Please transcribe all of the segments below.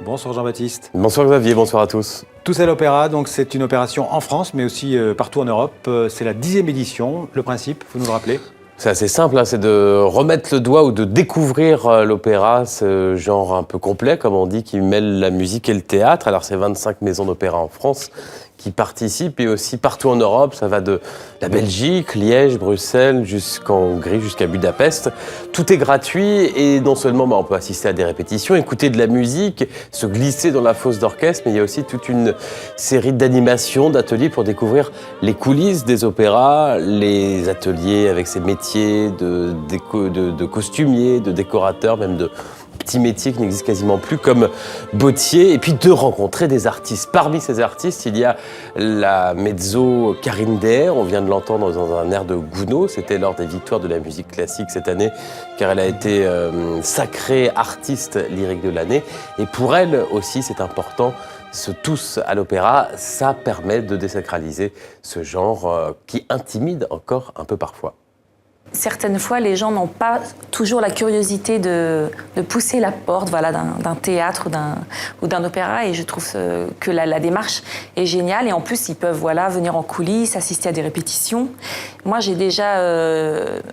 Bonsoir Jean-Baptiste. Bonsoir Xavier, bonsoir à tous. Tous à l'Opéra, donc c'est une opération en France, mais aussi partout en Europe. C'est la 10e édition. Le principe, vous nous le rappelez ? C'est assez simple, c'est de remettre le doigt ou de découvrir l'opéra, ce genre un peu complet, comme on dit, qui mêle la musique et le théâtre. Alors c'est 25 maisons d'opéra en France qui participent et aussi partout en Europe. Ça va de la Belgique, Liège, Bruxelles, jusqu'en Hongrie, jusqu'à Budapest. Tout est gratuit et non seulement on peut assister à des répétitions, écouter de la musique, se glisser dans la fosse d'orchestre, mais il y a aussi toute une série d'animations, d'ateliers pour découvrir les coulisses des opéras, les ateliers avec ces métiers de costumiers, de décorateurs, même de petits métiers qui n'existent quasiment plus, comme bottier, et puis de rencontrer des artistes. Parmi ces artistes, il y a la mezzo Karine Deher, on vient de l'entendre dans un air de Gounod, c'était lors des victoires de la musique classique cette année, car elle a été sacrée artiste lyrique de l'année, et pour elle aussi c'est important, ce tous à l'opéra, ça permet de désacraliser ce genre qui intimide encore un peu parfois. Certaines fois, les gens n'ont pas toujours la curiosité de pousser la porte d'un théâtre ou d'un opéra. Et je trouve que la démarche est géniale. Et en plus, ils peuvent venir en coulisses, assister à des répétitions. Moi, j'ai déjà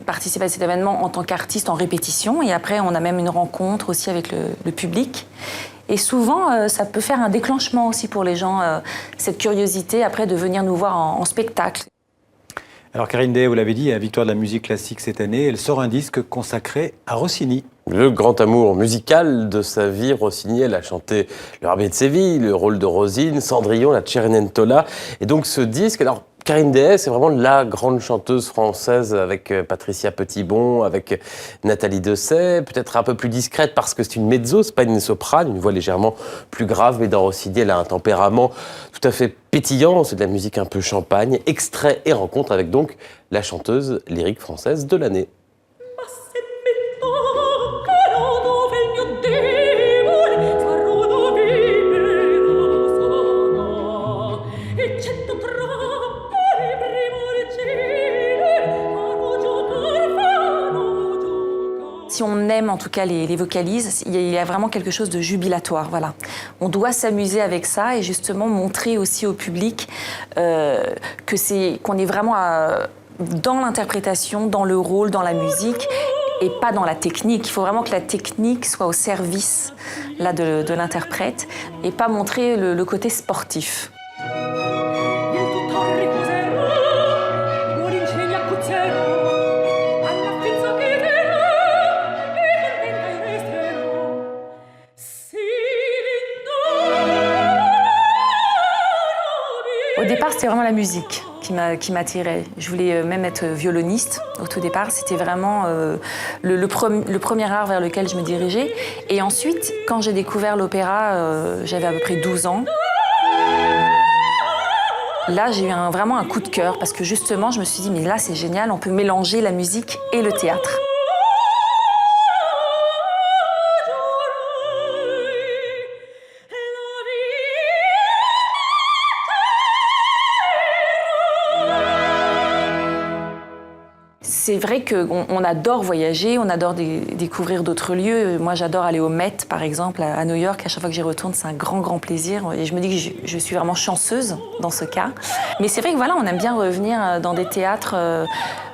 participé à cet événement en tant qu'artiste en répétition. Et après, on a même une rencontre aussi avec le public. Et souvent, ça peut faire un déclenchement aussi pour les gens, cette curiosité après de venir nous voir en spectacle. Alors Karine Deher, vous l'avez dit, à la victoire de la musique classique cette année, elle sort un disque consacré à Rossini. Le grand amour musical de sa vie, Rossini, elle a chanté le Rabais de Séville, le rôle de Rosine, Cendrillon, la Cenerentola. Et donc ce disque, alors Karine Deher, c'est vraiment la grande chanteuse française avec Patricia Petitbon, avec Nathalie Dessay, peut-être un peu plus discrète parce que c'est une mezzo, c'est pas une soprane, une voix légèrement plus grave, mais dans Rossini, elle a un tempérament tout à fait pétillant, c'est de la musique un peu champagne, extrait et rencontre avec donc la chanteuse lyrique française de l'année. Si on aime en tout cas les vocalises, il y a vraiment quelque chose de jubilatoire. Voilà. On doit s'amuser avec ça et justement montrer aussi au public qu'on est vraiment dans l'interprétation, dans le rôle, dans la musique et pas dans la technique. Il faut vraiment que la technique soit au service de l'interprète et pas montrer le côté sportif. Au départ, c'était vraiment la musique qui m'attirait. Je voulais même être violoniste au tout départ. C'était vraiment le premier art vers lequel je me dirigeais. Et ensuite, quand j'ai découvert l'opéra, j'avais à peu près 12 ans. Là, j'ai eu vraiment un coup de cœur parce que justement, je me suis dit, mais là, c'est génial, on peut mélanger la musique et le théâtre. C'est vrai qu'on adore voyager, on adore découvrir d'autres lieux. Moi, j'adore aller au Met, par exemple, à New York. À chaque fois que j'y retourne, c'est un grand plaisir. Et je me dis que je suis vraiment chanceuse dans ce cas. Mais c'est vrai que on aime bien revenir dans des théâtres,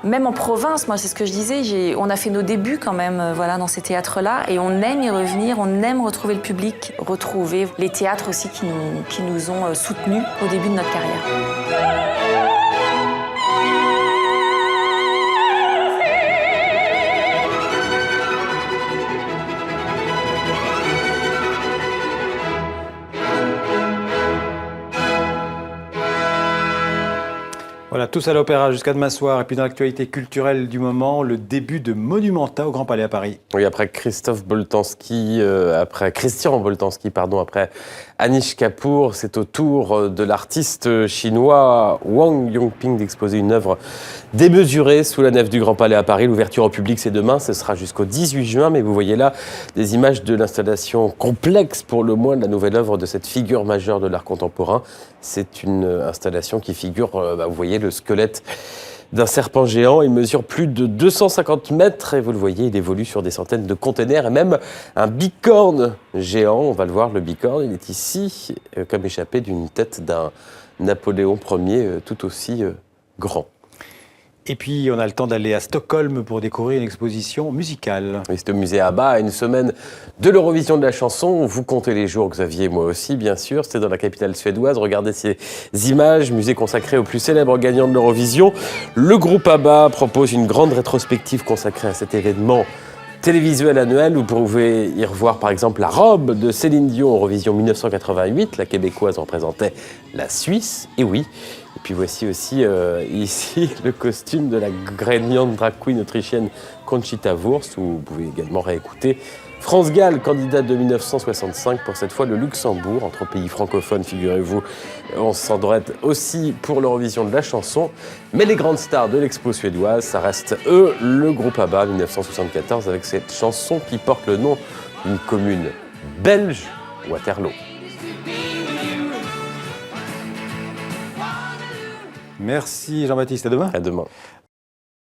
même en province. Moi, c'est ce que je disais. On a fait nos débuts quand même, dans ces théâtres-là. Et on aime y revenir, on aime retrouver le public, retrouver les théâtres aussi qui nous ont soutenus au début de notre carrière. Voilà, tous à l'Opéra jusqu'à demain soir. Et puis dans l'actualité culturelle du moment, le début de Monumenta au Grand Palais à Paris. Oui, après Christian Boltanski, après Anish Kapoor, c'est au tour de l'artiste chinois Wang Yongping d'exposer une œuvre démesurée sous la nef du Grand Palais à Paris. L'ouverture au public, c'est demain, ce sera jusqu'au 18 juin. Mais vous voyez là des images de l'installation complexe, pour le moins, de la nouvelle œuvre de cette figure majeure de l'art contemporain. C'est une installation qui figure, vous voyez, le squelette d'un serpent géant. Il mesure plus de 250 mètres et vous le voyez, il évolue sur des centaines de containers et même un bicorne géant. On va le voir, le bicorne, il est ici comme échappé d'une tête d'un Napoléon Ier tout aussi grand. Et puis, on a le temps d'aller à Stockholm pour découvrir une exposition musicale. Oui, c'est au musée ABBA, à une semaine de l'Eurovision de la chanson. Vous comptez les jours, Xavier, moi aussi, bien sûr. C'était dans la capitale suédoise. Regardez ces images, musée consacré aux plus célèbres gagnants de l'Eurovision. Le groupe ABBA propose une grande rétrospective consacrée à cet événement télévisuel annuel. Vous pouvez y revoir par exemple la robe de Céline Dion Eurovision 1988. La Québécoise représentait la Suisse, et oui. Et puis voici aussi ici le costume de la grégnante drag queen autrichienne Conchita Wurst, où vous pouvez également réécouter France Gall, candidate de 1965, pour cette fois le Luxembourg, entre pays francophones, figurez-vous. On s'en doit être aussi pour l'Eurovision de la chanson. Mais les grandes stars de l'expo suédoise, ça reste eux, le groupe ABBA 1974, avec cette chanson qui porte le nom d'une commune belge, Waterloo. Merci Jean-Baptiste, à demain. À demain.